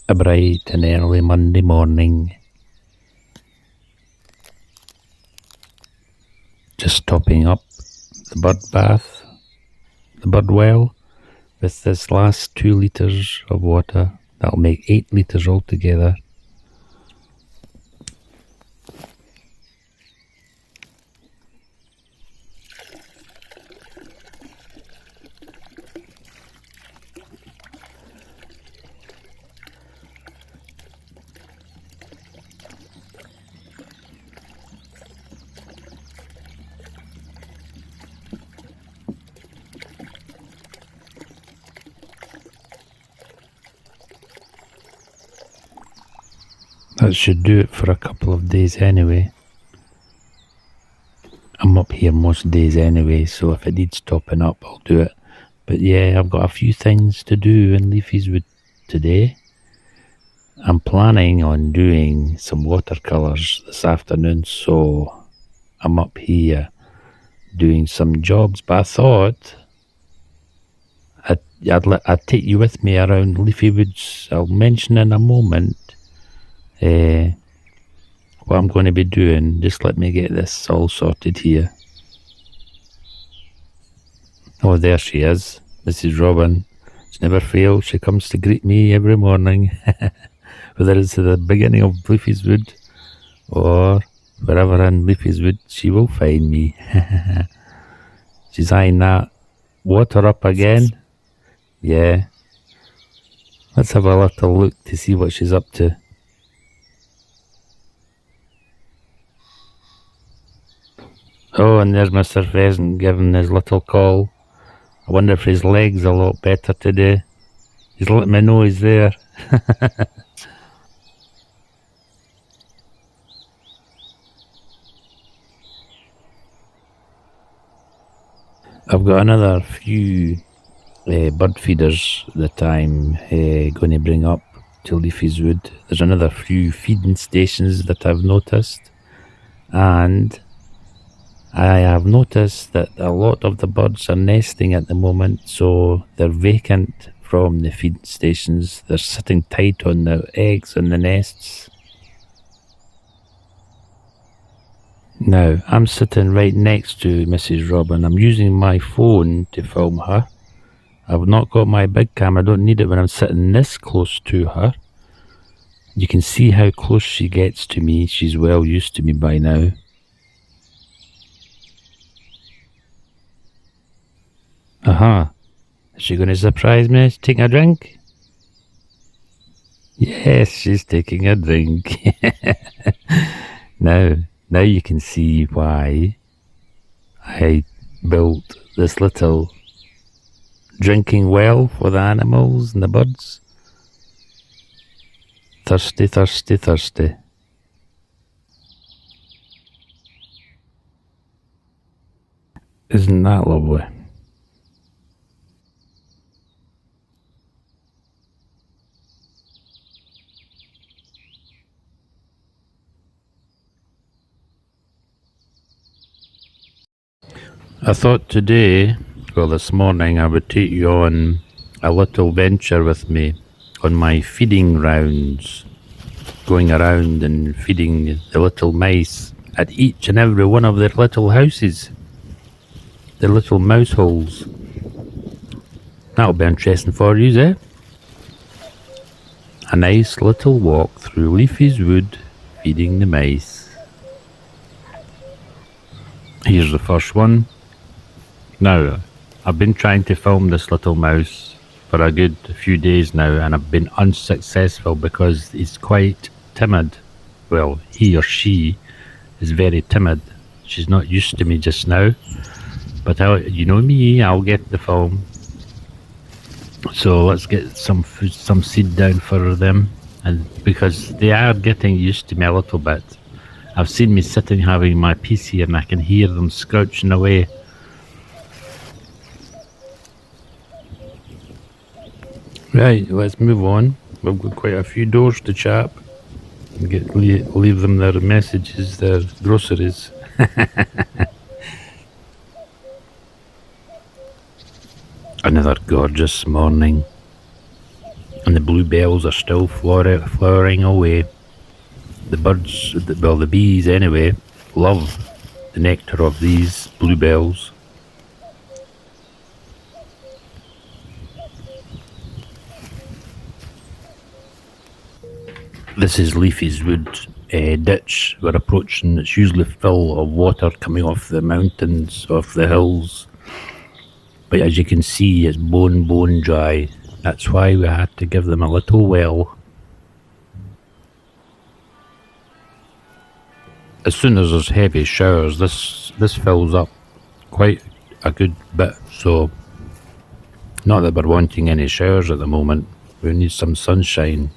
A bright and early Monday morning. Just topping up the bird bath, the bird well, with this last 2 litres of water. That'll make 8 litres altogether. That should do it for a couple of days anyway. I'm up here most days anyway, so if it needs topping up, I'll do it. But yeah, I've got a few things to do in Leafys Wood today. I'm planning on doing some watercolours this afternoon, so I'm up here doing some jobs. But I thought I'd take you with me around Leafy Woods. I'll mention in a moment what I'm going to be doing. Just let me get this all sorted here. Oh, there she is, Mrs. Robin. She never fails. She comes to greet me every morning, whether it's the beginning of Leafys Wood or wherever in Leafys Wood, she will find me. She's eyeing that water up again. Yeah. Let's have a little look to see what she's up to. Oh, and there's Mr. Pheasant giving his little call. I wonder if his leg's a lot better today. He's letting me know he's there. I've got another few bird feeders that I'm going to bring up to Leafys Wood. There's another few feeding stations that I've noticed, and I have noticed that a lot of the birds are nesting at the moment, so they're vacant from the feeding stations. They're sitting tight on the eggs and the nests. Now, I'm sitting right next to Mrs. Robin. I'm using my phone to film her. I've not got my big camera. I don't need it when I'm sitting this close to her. You can see how close she gets to me. She's well used to me by now. Aha. Is she going to surprise me? She's taking a drink? Yes, she's taking a drink. Now you can see why I built this little drinking well for the animals and the birds. Thirsty, thirsty, thirsty. Isn't that lovely? I thought today, well this morning, I would take you on a little venture with me on my feeding rounds, going around and feeding the little mice at each and every one of their little houses, their little mouse holes. That'll be interesting for you, eh? A nice little walk through Leafys Wood, feeding the mice. Here's the first one. Now, I've been trying to film this little mouse for a good few days now, and I've been unsuccessful because he's quite timid. Well, he or she is very timid. She's not used to me just now, but you know me, I'll get the film. So let's get some food, some seed down for them, and because they are getting used to me a little bit. I've seen me sitting having my PC and I can hear them scrouching away. Right, let's move on. We've got quite a few doors to chap and leave them their messages, their groceries. Another gorgeous morning. and the bluebells are still flowering away. The birds, well, the bees anyway, love the nectar of these bluebells. This is Leafys Wood ditch we're approaching. It's usually full of water coming off the mountains, off the hills. But as you can see, it's bone dry. That's why we had to give them a little well. As soon as there's heavy showers, this fills up quite a good bit. So, not that we're wanting any showers at the moment. We need some sunshine.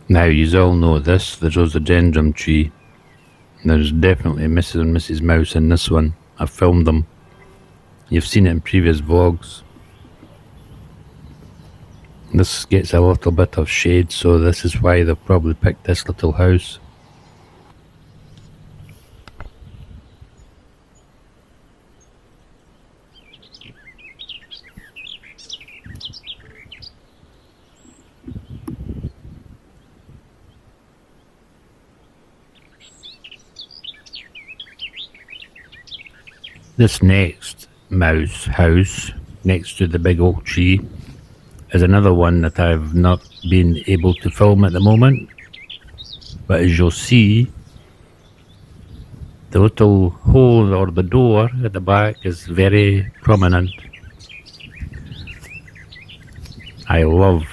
Now, you all know this, the rhododendron tree. There's definitely Mrs. and Mrs. Mouse in this one. I've filmed them. You've seen it in previous vlogs. This gets a little bit of shade, so this is why they've probably picked this little house. This next mouse house, next to the big oak tree, is another one that I've not been able to film at the moment. But as you'll see, the little hole or the door at the back is very prominent. I love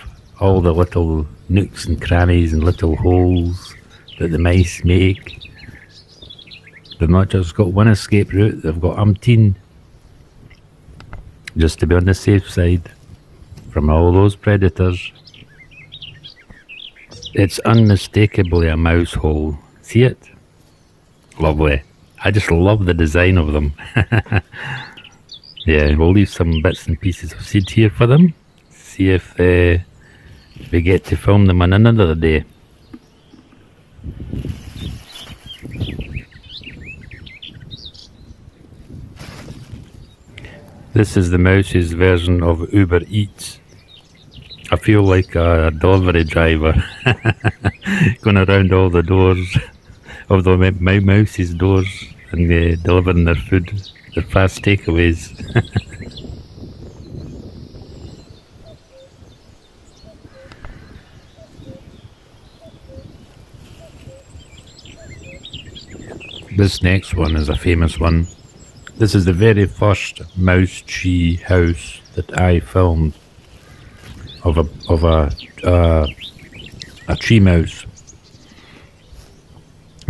all the little nooks and crannies and little holes that the mice make. They've not just got one escape route, they've got umpteen, just to be on the safe side from all those predators. It's unmistakably a mouse hole. See it? Lovely. I just love the design of them. Yeah, we'll leave some bits and pieces of seed here for them. See if we get to film them on another day. This is the mouse's version of Uber Eats. I feel like a delivery driver going around all the doors of the mouse's doors and delivering their food, their fast takeaways. This next one is a famous one. This is the very first mouse tree house that I filmed of a tree mouse,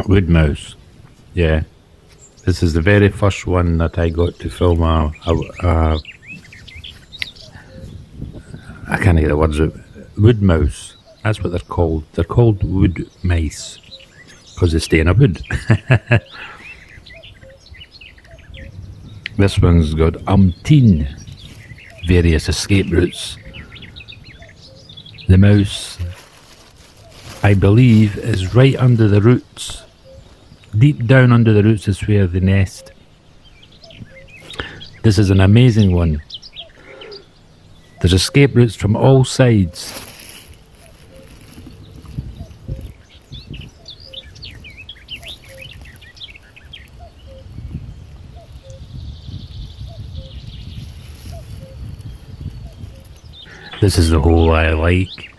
wood mouse. Yeah, this is the very first one that I got to film. I can't get the words out. Wood mouse. That's what they're called. They're called wood mice because they stay in a wood. This one's got umpteen various escape routes. The mouse, I believe, is right under the roots. Deep down under the roots is where they nest. This is an amazing one. There's escape routes from all sides. This is the hole I like.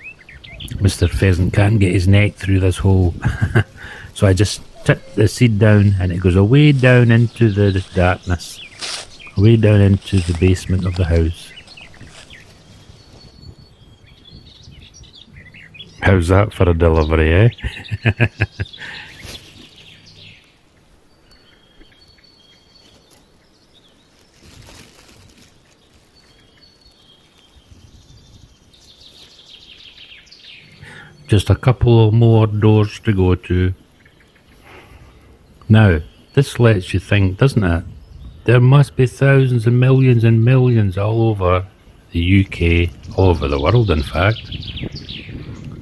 Mr. Pheasant can't get his neck through this hole. So I just tip the seed down and it goes away down into the darkness. Way down into the basement of the house. How's that for a delivery, eh? Just a couple more doors to go to. Now, this lets you think, doesn't it? There must be thousands and millions all over the UK, all over the world in fact,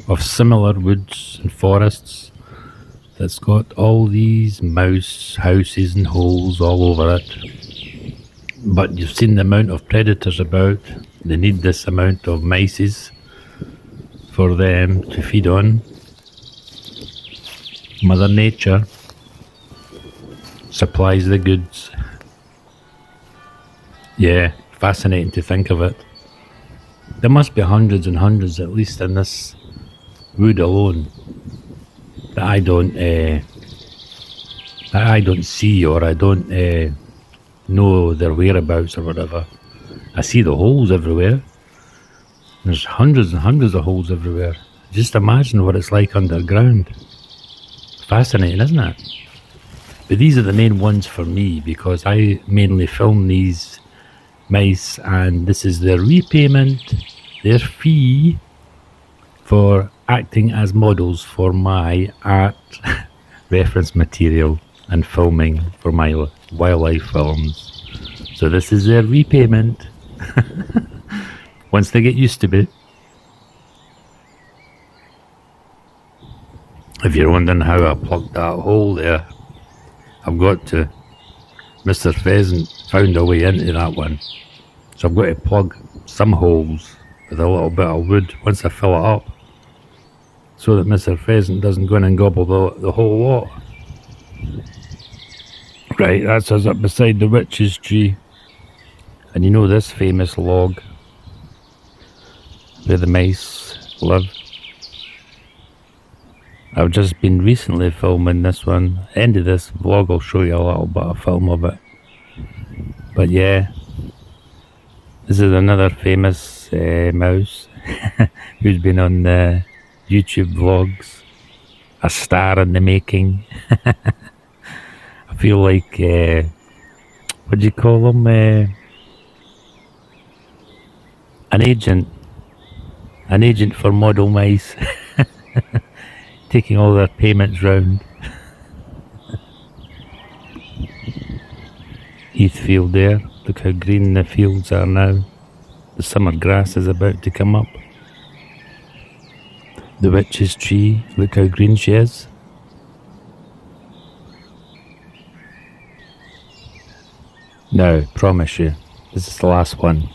of similar woods and forests that's got all these mouse houses and holes all over it. But you've seen the amount of predators about. They need this amount of mices for them to feed on. Mother Nature supplies the goods. Yeah, fascinating to think of it. There must be hundreds and hundreds, at least in this wood alone, that I don't see, or I don't know their whereabouts or whatever. I see the holes everywhere. There's hundreds and hundreds of holes everywhere. Just imagine what it's like underground. Fascinating, isn't it? But these are the main ones for me because I mainly film these mice, and this is their repayment, their fee for acting as models for my art reference material and filming for my wildlife films. So this is their repayment. Once they get used to it. If you're wondering how I plugged that hole there, I've got to. Mr. Pheasant found a way into that one. So I've got to plug some holes with a little bit of wood once I fill it up, so that Mr. Pheasant doesn't go in and gobble the whole lot. Right, that's us up beside the witch's tree. And you know this famous log where the mice live? I've just been recently filming this one. End of this vlog I'll show you a little bit of film of it. But yeah, this is another famous mouse who's been on the YouTube vlogs. A star in the making. I feel like, what do you call them? An agent for model mice. Taking all their payments round. Heathfield there. Look how green the fields are now. The summer grass is about to come up. The witch's tree. Look how green she is. Now, promise you, this is the last one.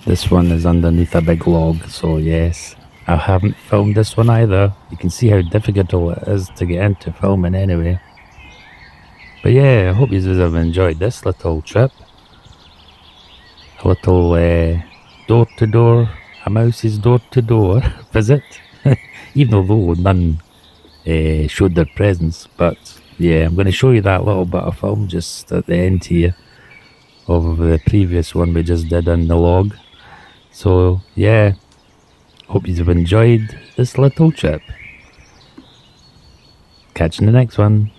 This one is underneath a big log, so yes. I haven't filmed this one either. You can see how difficult it is to get into filming anyway. But yeah, I hope you have enjoyed this little trip. A little door-to-door, a mouse's door-to-door visit. Even although none showed their presence. But yeah, I'm going to show you that little bit of film just at the end here of the previous one we just did on the log. So yeah. Hope you've enjoyed this little trip. Catch you in the next one.